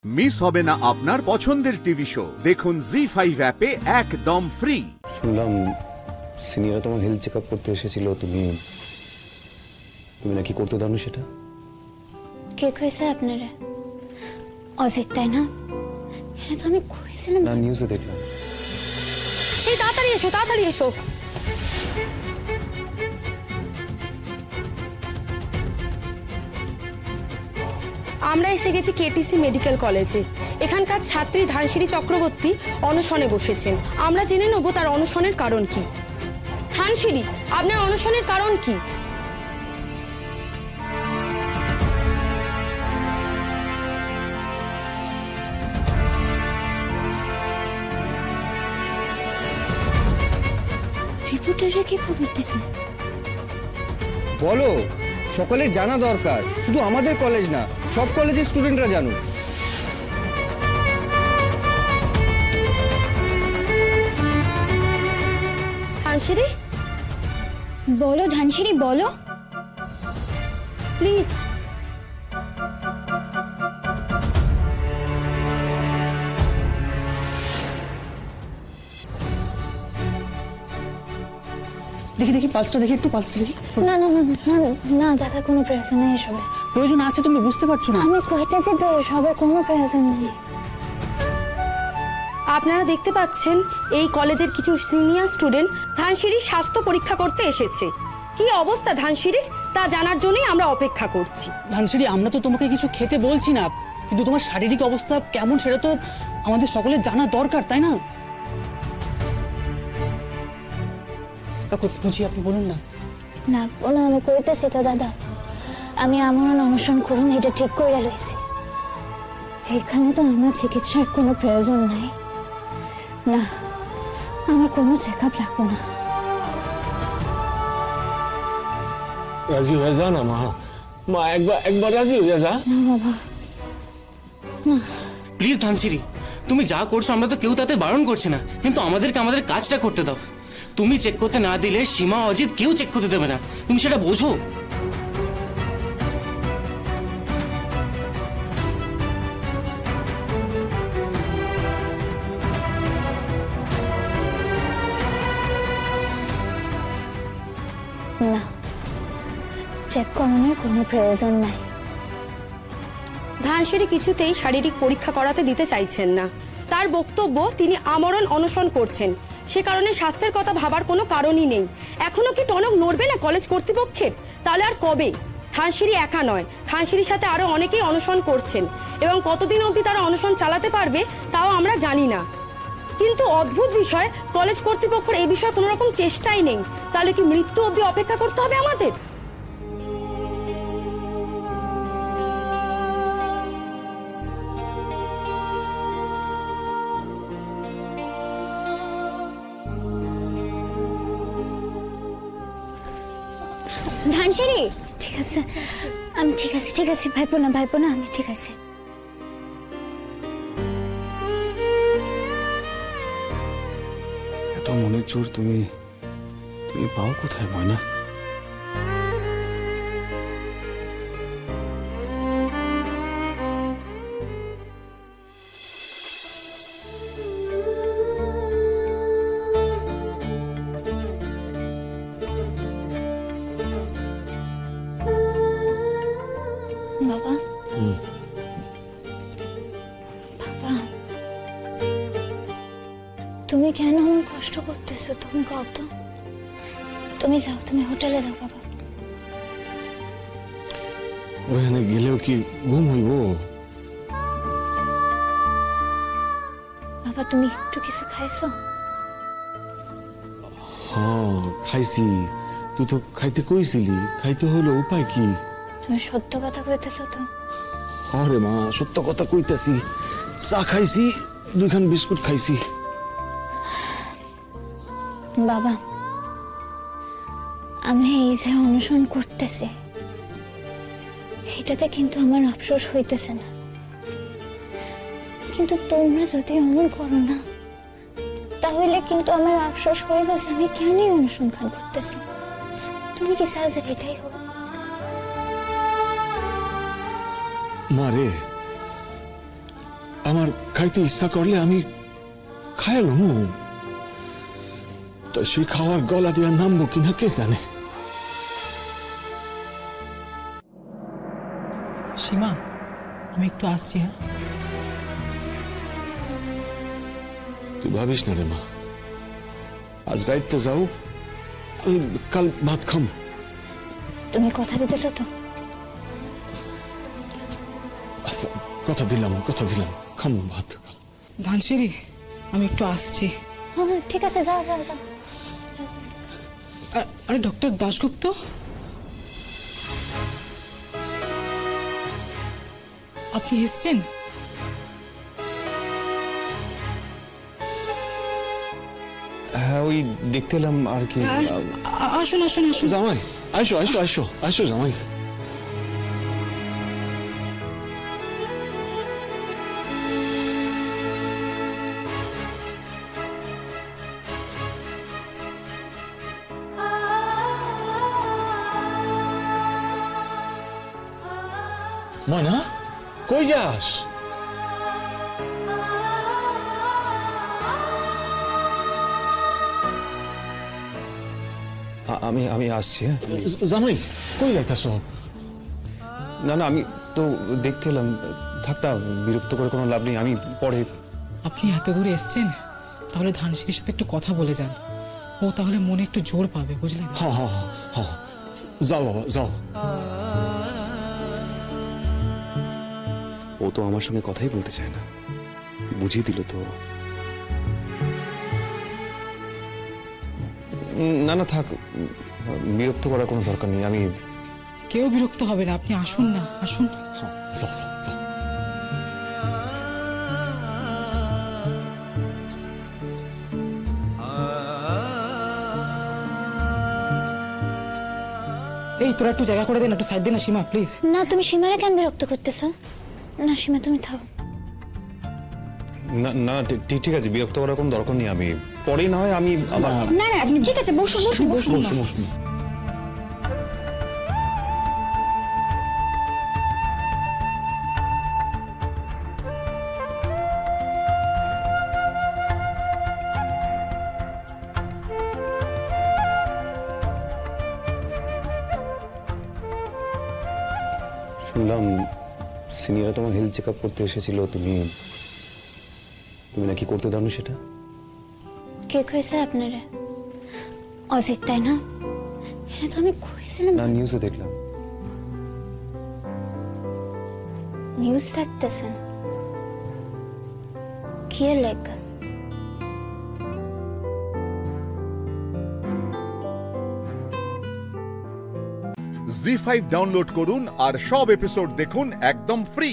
Miss হবে না আপনার পছন্দের টিভি শো। দেখুন জি5 অ্যাপে একদম ফ্রি। শুনলাম সিনিয়ররা তোমার হেলথ চেক আপ করতে এসেছিল, তুমি নাকি করতে দাও সেটা? কে কইছে আপনারা? অজিত তাই না? এটা তো আমি কইছিলাম না, নিউজে দেখলাম। এই তাড়াতাড়ি এসো, তাড়াতাড়ি এসো। আমরা এসে গেছি কেটিসি মেডিকেল কলেজে। এখানকার ছাত্রী ধানসিঁড়ি চক্রবর্তী অনশনে বসেছেন। আমরা জেনে নেব তার অনশনের কারণ কি। ধানসিঁড়ি, আপনার অনশনের কারণ কি? রিপোর্টাররা কি খবর দিছে? বলো, সকলের জানা দরকার, শুধু আমাদের কলেজ না, সব কলেজের স্টুডেন্টরা জানুক। ধানসিঁড়ি, বলো ধানসিঁড়ি, বলো প্লিজ। দেখি দেখি পালসটা দেখি, একটু পালসটা দেখি। না না না না না দাদা, কোনো প্রয়োজন নেই এসবের। প্রয়োজন আছে, তুমি বুঝতে পারছো না। আমি কইতেছি তো এসবের কোনো প্রয়োজন নেই। আপনারা দেখতে পাচ্ছেন এই কলেজের কিছু সিনিয়র স্টুডেন্ট ধানসিঁড়ির স্বাস্থ্য পরীক্ষা করতে এসেছে। কি অবস্থা ধানসিঁড়ির তা জানার জন্যই আমরা অপেক্ষা করছি। ধানসিঁড়ি, আমরা তো তোমাকে কিছু খেতে বলছি না, কিন্তু তোমার শারীরিক অবস্থা কেমন সেটা তো আমাদের সকলের জানা দরকার, তাই না? কাকু বুঝি, আপনি বলুন না। না বলো, আমি কইতেছি তো দাদা, আমি আমরণ অনশন করুন এটা ঠিক করে লইছি। এখানে তো আমার চিকিৎসার কোনো প্রয়োজন নাই। না, আমার কোনো চেক আপ লাগবে না। রাজি হয়ে যা না মা, মা একবার রাজি হয়ে যা না বাবা, প্লিজ ধানসিঁড়ি, তুমি যা করছো আমরা তো কেউ তাতে বারণ করছে না, কিন্তু আমাদেরকে আমাদের কাজটা করতে দাও। তুমি চেক করতে না দিলে সীমা, অজিত কেউ চেক করতে দেবে না, তুমি সেটা বোঝো। না, চেক করানোর কোনো প্রয়োজন নাই। ধানসিঁড়ি কিছুতেই শারীরিক পরীক্ষা করাতে দিতে চাইছেন না। তার বক্তব্য তিনি আমরণ অনশন করছেন, সে কারণে স্বাস্থ্যের কথা ভাবার কোনো কারণই নেই। এখনো কি টনক নড়বে না কলেজ কর্তৃপক্ষের? তাহলে আর কবে? ধানসিঁড়ি একা নয়, ধানসিঁড়ির সাথে আরো অনেকেই অনশন করছেন, এবং কতদিন অবধি তারা অনশন চালাতে পারবে তাও আমরা জানি না। কিন্তু অদ্ভুত বিষয়, কলেজ কর্তৃপক্ষের এই বিষয়ে কোনো রকম চেষ্টাই নেই। তাহলে কি মৃত্যু অবধি অপেক্ষা করতে হবে আমাদের? ধানসিঁড়ি, ঠিক আছে, আমি ঠিক আছে, ঠিক আছে, ভাইপো না, আমি ঠিক আছে। এত মনের জোর তুমি পাও কোথায় ময়না? বাবা, বাবা, তুমি কেন আমার কষ্ট করতেছো? তুমি কত, তুমি যাও, তুমি হোটেলে যাও বাবা। ওখানে গেলেও কি ঘুম হইব? বাবা, তুমি একটু কিছু খাইছো? হ্যাঁ খাইছি, তুই তো খাইতে কইছিলি, খাইতে হইলো উপায় কি? তুমি সত্য কথা কইতেছো তো? হরে মা, সত্য কথা কইতেছি। চা খাইছি, 2খান বিস্কুট খাইছি। বাবা, আমি এই যে অনশন করতেছি এটাতে কিন্তু আমার আফসোস হইতেছে না, কিন্তু তোমরা যদি অমন করো না তাহলে কিন্তু আমার আফসোস হইব যে আমি কেন অনুসন্ধান করতেছি। তুমি কি চাও যে এটাই হোক? মারে আমার খাইতে ইচ্ছা করলে আমি খাইলাম, তো সেই খাওয়ার গলা দিয়ে নামবো কিনা কে জানে। সীমা, আমি একটু আসছি। হ্যাঁ, তুই ভাবিস না রে মা, আজ রাইতে যাও, আমি কাল ভাত খাম। তুমি কথা দিতেছো তো? আচ্ছা, কথা দিলাম খাম ভাত। ধানসিঁড়ি, আমি একটু আসছি। হ্যাঁ ঠিক আছে, যাও যাও যাও। আরে ডক্টর দাশগুপ্ত, আপনি এসছেন? হ্যাঁ, ওই দেখতে এলাম আর কি। আসুন আসুন আসুন। জামাই, আইসো আইসো আইসো আইসো জামাই। ময়না, কই যাস? আমি আমি আসছি। হ্যাঁ, জামাই, কই যাইতাছ? না না, আমি তো দেখতে এলাম। থাক না, বিরক্ত করে কোনো লাভ নেই, আমি পরে। আপনি এত দূরে এসছেন, তাহলে ধানসিঁড়ির সাথে একটু কথা বলে যান। ও তাহলে মনে একটু জোর পাবে, বুঝলেন? হ্যাঁ হ্যাঁ হ্যাঁ, যাও বাবা যাও। ও তো আমার সঙ্গে কথাই বলতে চায় না, বুঝিয়ে দিল তো। না না থাক, বিরক্ত করার কোনো দরকার নেই। আমি কেউ বিরক্ত হবে না, আপনি আসুন না, আসুন। হ্যাঁ, যাও যাও যাও। এই তোরা একটু জায়গা করে দেন, একটু সাইড দে না সীমা, প্লিজ। না তুমি সীমারে কেন বিরক্ত করতেছো? না সীমা তুমি থাও। না না, ঠিক আছে, বিরক্ত করার কোনো দরকার নেই। আমি পরে না হয় আমি আবার। না না আপনি ঠিক আছে, বসুন বসুন বসুন। বসো বসো। শুনলাম সিনিয়র তোমার হেলথ চেক আপ করতে এসেছিল, তুমি নাকি করতে দাওনি সেটা? কে কইছে আপনারে? অজিত তাই না? এটা তো আমি কইছিলাম। না, নিউজে দেখলাম। নিউজ দেখতেছেন? কি লেখা? জি5 ডাউনলোড করুন আর সব এপিসোড দেখুন একদম ফ্রি।